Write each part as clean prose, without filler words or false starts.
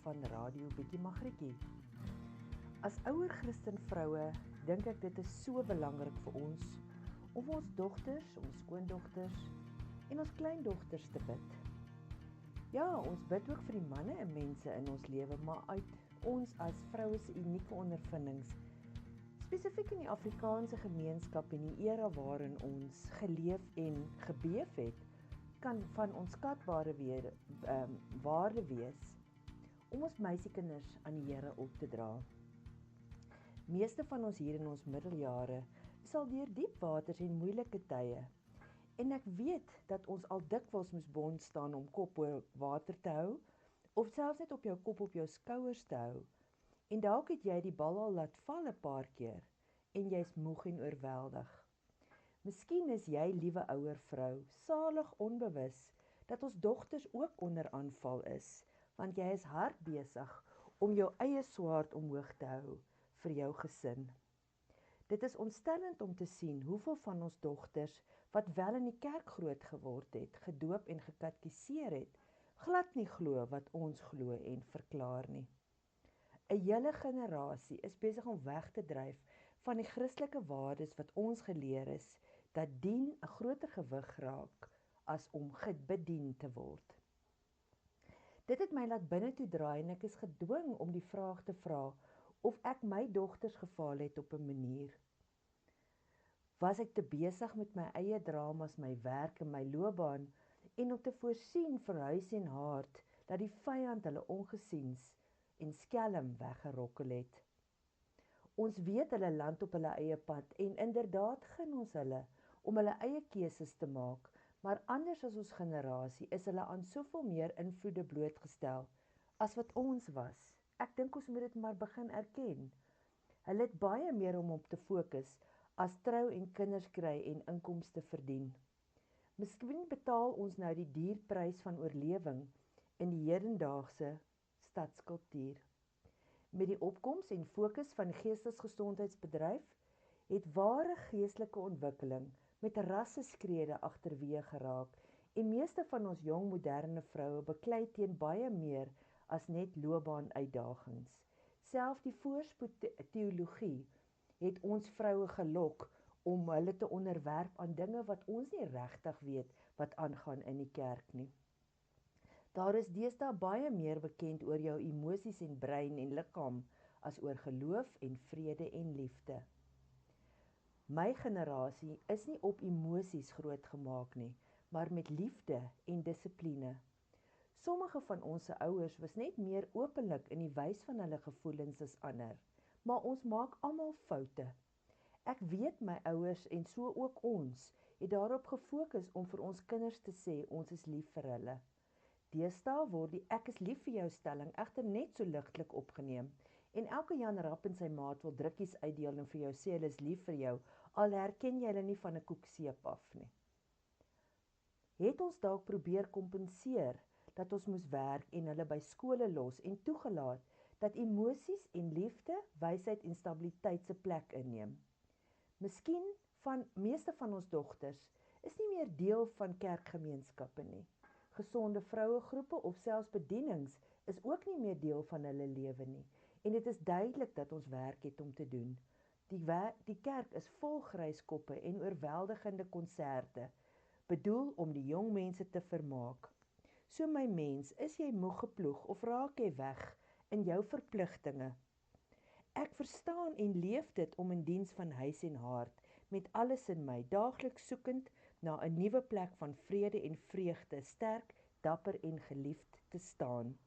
van Radio Bietjie Magrietjie. As ouer Christen vroue dink ek dit is so belangrik vir ons om vir ons dogters, ons skoondogters en ons kleindogters te bid. Ja, ons bid ook vir die manne en mense in ons lewe, maar uit ons as vroue se unieke ondervindings, spesifiek in die Afrikaanse gemeenskap en die era waarin ons geleef en gebeef het, kan van onskatbare waarde wees om ons meisiekinders aan die Here op te dra. Meeste van ons hier in ons middeljare is al deur diep waters en moeilike tye. En ek weet dat ons al dikwels moes bond staan om kop oor water te hou, of selfs net op jou kop op jou skouers te hou. En dalk het jy die bal al laat val 'n paar keer, en jy's moeg en oorweldig. Miskien is jy, liewe ouer vrou, salig onbewus dat ons dogters ook onder aanval is, want jy is hard besig om jou eie swaard omhoog te hou vir jou gesin. Dit is ontstellend om te sien hoeveel van ons dogters, wat wel in die kerk groot geword het, gedoop en gekatkiseer het, glad nie glo wat ons glo en verklaar nie. 'n hele generasie is besig om weg te dryf van die Christelike waardes wat ons geleer is, dat dien 'n groter gewig raak as om bedien te word. Dit het my laat binne toe draai en ek is gedwing om die vraag te vra of ek my dogters gefaal het op 'n manier. Was ek te besig met my eie dramas, my werk en my loopbaan en om te voorsien vir huis en hart dat die vyand hulle ongesiens en skelm weggerokkel het. Ons weet hulle land op hulle eie pad en inderdaad gun ons hulle om hulle eie keuses te maak, maar anders as ons generasie is hulle aan soveel meer invloede blootgestel as wat ons was. Ek dink ons moet dit maar begin erken. Hulle het baie meer om op te fokus as trou en kinders kry en inkomste verdien. Miskien betaal ons nou die dierprys van oorlewing in die hedendaagse stadskultuur. Met die opkoms en fokus van geestesgesondheidsbedryf het ware geestelike ontwikkeling met rasseskrede agterweë geraak en meeste van ons jong moderne vroue beklei teen baie meer as net loopbaanuitdagings. Selfs die voorspoed teologie het ons vroue gelok om hulle te onderwerp aan dinge wat ons nie regtig weet wat aangaan in die kerk nie. Daar is deesdae baie meer bekend oor jou emosies en brein en liggaam as oor geloof en vrede en liefde. My generasie is nie op emosies grootgemaak nie, maar met liefde en dissipline. Sommige van ons ouers was net meer openlik in die wys van hulle gevoelens as ander, maar ons maak almal foute. Ek weet my ouers en so ook ons het daarop gefokus om vir ons kinders te sê ons is lief vir hulle. Deesdae word die ek is lief vir jou stelling egter net so ligtelik opgeneem en elke Jan Rap en sy maat wil drukkies uitdeel en vir jou sê hulle is lief vir jou, al herken jy hulle nie van 'n koekseep af nie. Het ons dalk probeer kompenseer dat ons moes werk en hulle by skole los en toegelaat dat emosies en liefde, wysheid en stabiliteit se plek inneem. Miskien meeste van ons dogters is nie meer deel van kerkgemeenskappe nie. Gesonde vrouegroepe of selfs bedienings is ook nie meer deel van hulle lewe nie. En dit is duidelik dat ons werk het om te doen. Die kerk is vol gryskoppe en oorweldigende konserte, bedoel om die jong mense te vermaak. So my mens, is jy moeg geploeg of raak jy weg in jou verpligtinge? Ek verstaan en leef dit om in diens van huis en hart, met alles in my, daagliks soekend na 'n nuwe plek van vrede en vreugde, sterk, dapper en geliefd te staan.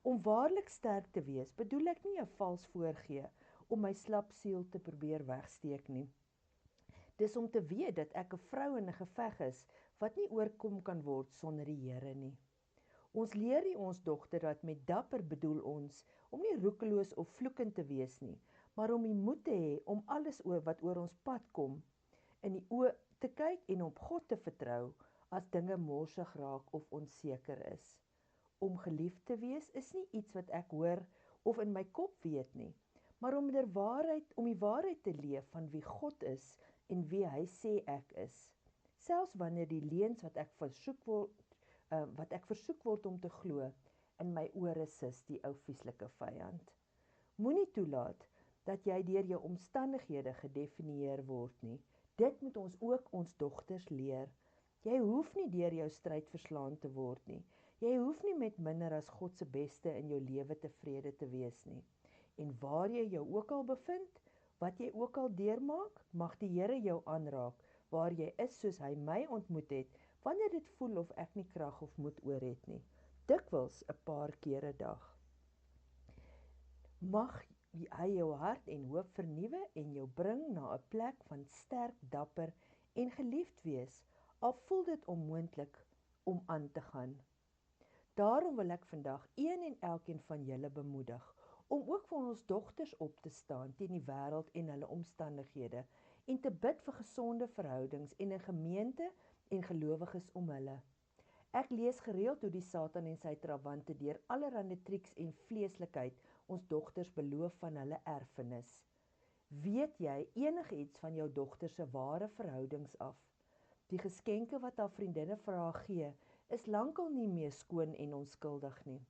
Om waarlik sterk te wees, bedoel ek nie 'n vals voorgee om my slap siel te probeer wegsteek nie. Dis om te weet dat ek 'n vrou in 'n geveg is, wat nie oorkom kan word sonder die Here nie. Ons leer nie ons dogter dat met dapper bedoel ons om nie roekeloos of vloekend te wees nie, maar om die moed te hê om alles wat oor ons pad kom, in die oë te kyk en op God te vertrou as dinge morsig raak of onseker is. Om geliefd te wees is nie iets wat ek hoor of in my kop weet nie, maar om die waarheid te leef van wie God is en wie hy sê ek is. Selfs wanneer die leuns wat ek versoek word om te glo, in my ore sis die ou vieslike vyand. Moenie toelaat dat jy deur jou omstandighede gedefinieer word nie. Dit moet ons ook ons dogters leer. Jy hoef nie deur jou stryd verslaan te word nie. Jy hoef nie met minder as God se beste in jou lewe tevrede te wees nie. En waar jy jou ook al bevind, wat jy ook al deurmaak, mag die Here jou aanraak, waar jy is soos hy my ontmoet het, wanneer dit voel of ek nie krag of moed oor het nie. Dikwels 'n paar keer 'n dag. Mag hy jou hart en hoop vernuwe en jou bring na 'n plek van sterk, dapper en geliefd wees, al voel dit onmoontlik om aan te gaan. Daarom wil ek vandag een en elkeen van julle bemoedig om ook vir ons dogters op te staan teen die wêreld en hulle omstandighede en te bid vir gesonde verhoudings en 'n gemeente en gelowiges om hulle. Ek lees gereeld hoe die Satan en sy trawante deur allerlei triks en vleeslikheid ons dogters beloof van hulle erfenis. Weet jy enigiets van jou dogter se ware verhoudings af? Die geskenke wat haar vriendinne vir haar gee, is lankal nie meer skoon en onskuldig nie.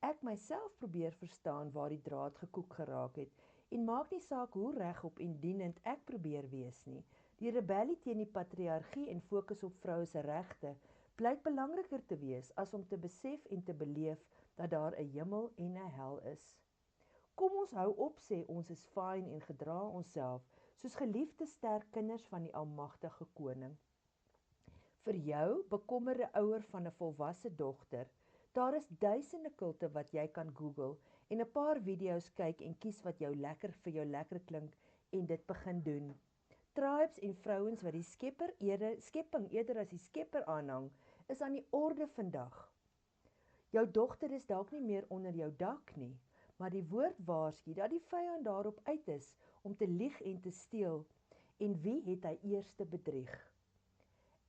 Ek myself probeer verstaan waar die draad gekoek geraak het en maak nie saak hoe regop en dienend ek probeer wees nie. Die rebellie teen die patriargie en fokus op vroue se regte blyk belangriker te wees as om te besef en te beleef dat daar 'n hemel en 'n hel is. Kom ons hou op sê ons is fyn en gedra onsself soos geliefde sterk kinders van die almagtige koning. Vir jou, bekommerde ouer van 'n volwasse dogter, daar is duisende kulte wat jy kan Google en 'n paar video's kyk en kies wat vir jou lekker klink en dit begin doen. Tribes en vrouens wat die skepping eerder as die skepper aanhang, is aan die orde vandag. Jou dogter is dalk nie meer onder jou dak nie, maar die woord waarsku dat die vyand daarop uit is om te lieg en te steel, en wie het hy eerste bedrieg?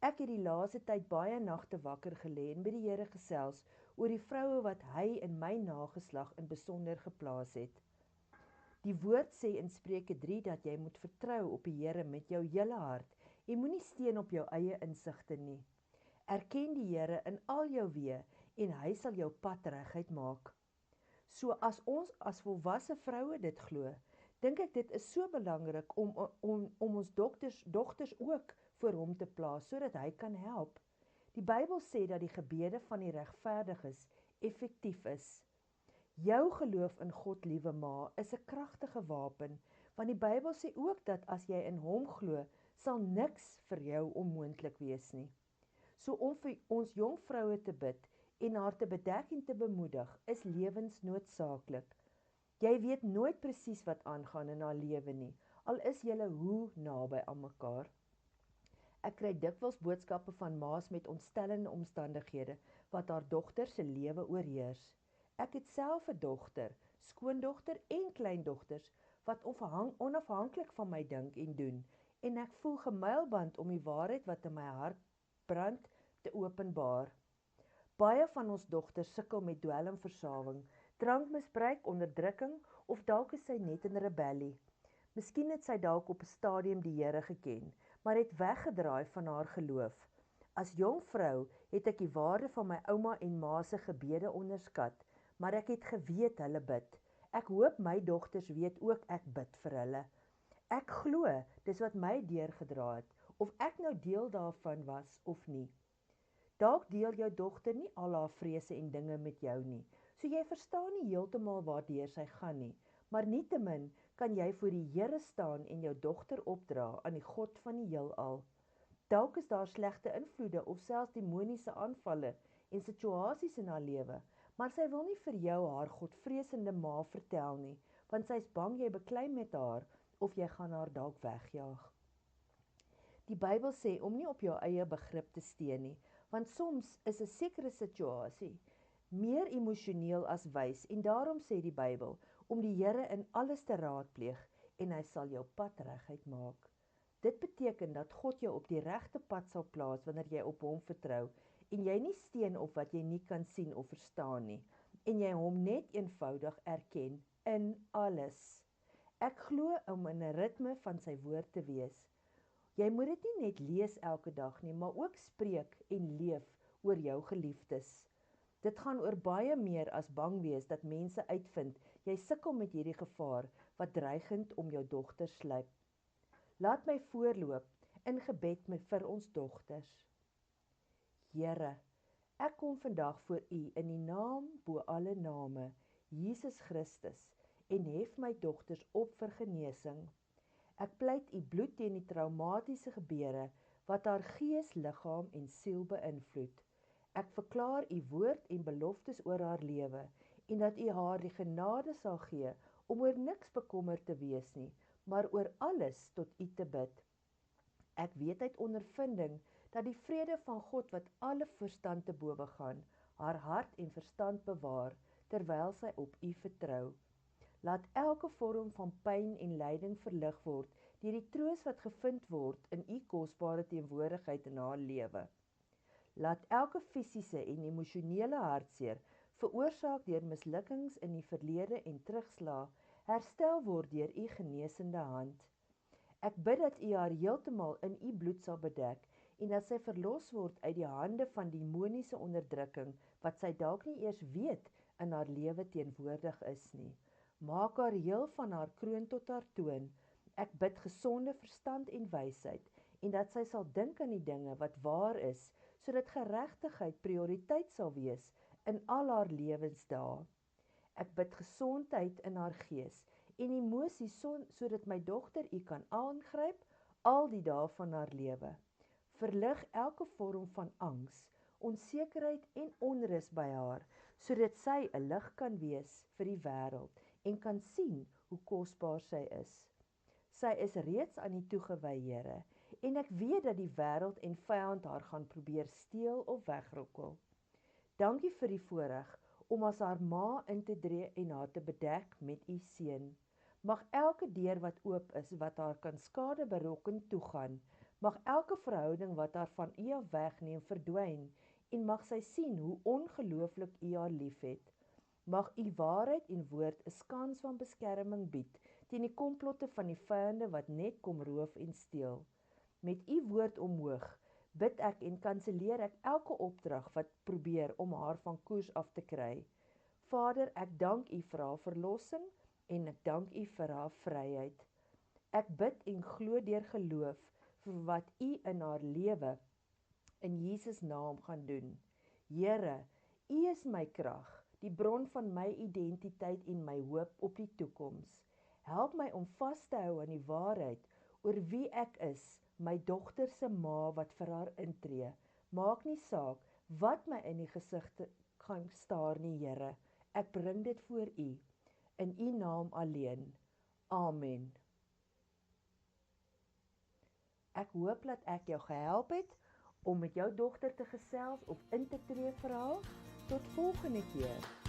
Ek het die laaste tyd baie nagte wakker gelê en by die Here gesels oor die vroue wat hy in my nageslag in besonder geplaas het. Die woord sê in Spreuke 3 dat jy moet vertrou op die Here met jou hele hart en moenie steun op jou eie insigte nie. Erken die Here in al jou weë en hy sal jou pad reguit maak. So as ons as volwasse vroue dit glo, dink ek dit is so belangrik om ons dogters ook voor hom te plaas sodat hy kan help. Die Bybel sê dat die gebede van die regverdiges effektief is. Jou geloof in God, liewe ma, is 'n kragtige wapen, want die Bybel sê ook dat as jy in hom glo, sal niks vir jou onmoontlik wees nie. So om vir ons jong vroue te bid en haar te bedek en te bemoedig, is lewensnoodsaaklik. Jy weet nooit presies wat aangaan in haar lewe nie, al is julle hoe naby aan mekaar. Ek kry dikwels boodskappe van ma's met ontstellende omstandighede wat haar dogter se lewe oorheers. Ek het self 'n dogter, skoondogter en kleindogters wat onafhanklik van my dink en doen, en ek voel gemuilband om die waarheid wat in my hart brand te openbaar. Baie van ons dogters sukkel met dwelmversawing, drankmisbruik, onderdrukking of dalk is sy net in rebellie. Miskien het sy dalk op 'n stadium die Here geken, maar het weggedraai van haar geloof. As jong vrou het ek die waarde van my ouma en ma se gebede onderskat, maar ek het geweet hulle bid. Ek hoop my dogters weet ook ek bid vir hulle. Ek glo dis wat my deurgedra het, of ek nou deel daarvan was of nie. Dalk deel jou dogter nie al haar vrese en dinge met jou nie, so jy verstaan nie heeltemal waardeur sy gaan nie, maar nietemin kan jy voor die Here staan en jou dogter opdra aan die God van die heelal. Dalk is daar slegte invloede of selfs demoniese aanvalle en situasies in haar lewe, maar sy wil nie vir jou haar godvreesende ma vertel nie, want sy is bang jy beklei met haar of jy gaan haar dalk wegjaag. Die Bybel sê om nie op jou eie begrip te steun nie, want soms is 'n sekere situasie meer emosioneel as wys, en daarom sê die Bybel om die Here in alles te raadpleeg en hy sal jou pad reguit maak. Dit beteken dat God jou op die regte pad sal plaas wanneer jy op hom vertrou en jy nie steun op wat jy nie kan sien of verstaan nie, en jy hom net eenvoudig erken in alles. Ek glo om in 'n ritme van sy woord te wees. Jy moet dit nie net lees elke dag nie, maar ook spreek en leef oor jou geliefdes. Dit gaan oor baie meer as bang wees dat mense uitvind jy sukkel met hierdie gevaar wat dreigend om jou dogter sluip. Laat my voorloop in gebed vir ons dogters. Here, ek kom vandag voor U in die naam bo alle name, Jesus Christus, en hef my dogters op vir genesing. Ek pleit U bloed teen die traumatiese gebeure wat haar gees, liggaam en siel beïnvloed. Ek verklaar U woord en beloftes oor haar lewe en dat U haar die genade sal gee om oor niks bekommerd te wees nie, maar oor alles tot U te bid. Ek weet uit ondervinding dat die vrede van God wat alle verstand te bowe gaan, haar hart en verstand bewaar terwyl sy op U vertrou. Laat elke vorm van pyn en lyding verlig word deur die troos wat gevind word in U kosbare teenwoordigheid in haar lewe. Laat elke fisiese en emosionele hartseer veroorsaak deur mislukkings in die verlede en terugslae herstel word deur U genesende hand. Ek bid dat U haar heeltemal in U bloed sal bedek en dat sy verlos word uit die hande van demoniese onderdrukking wat sy dalk nie eers weet in haar lewe teenwoordig is nie. Maak haar heel van haar kroon tot haar toon. Ek bid gesonde verstand en wysheid en dat sy sal dink aan die dinge wat waar is, sodat geregtigheid prioriteit sal wees in al haar lewensdae. Ek bid gesondheid in haar gees en emosies sodat my dogter U kan aangryp al die dae van haar lewe. Verlig elke vorm van angs, onsekerheid en onrus by haar, sodat sy 'n lig kan wees vir die wêreld en kan sien hoe kosbaar sy is. Sy is reeds aan U toegewy, Here, en ek weet dat die wêreld en vyand haar gaan probeer steel of wegrokkel. Dankie vir die voorreg om as haar ma in te tree en haar te bedek met U seën. Mag elke deur wat oop is, wat haar kan skade berokken toegaan. Mag elke verhouding wat haar van U af wegneem verdwyn en mag sy sien hoe ongelooflik U haar liefhet. Mag U waarheid en woord 'n skans van beskerming bied teen die komplotte van die vyande wat net kom roof en steel. Met U woord omhoog bid ek en kanselleer ek elke opdrag wat probeer om haar van koers af te kry. Vader, ek dank U vir haar verlossing en ek dank U vir haar vryheid. Ek bid en glo deur geloof vir wat U in haar lewe in Jesus naam gaan doen. Here, U is my krag, die bron van my identiteit en my hoop op die toekoms. Help my om vas te hou aan die waarheid oor wie ek is, my dogter se ma wat vir haar intree. Maak nie saak wat my in die gesig gaan staar nie, Here. Ek bring dit voor U, in U naam alleen. Amen. Ek hoop dat ek jou gehelp het om met jou dogter te gesels of in te tree vir haar. Tot volgende keer.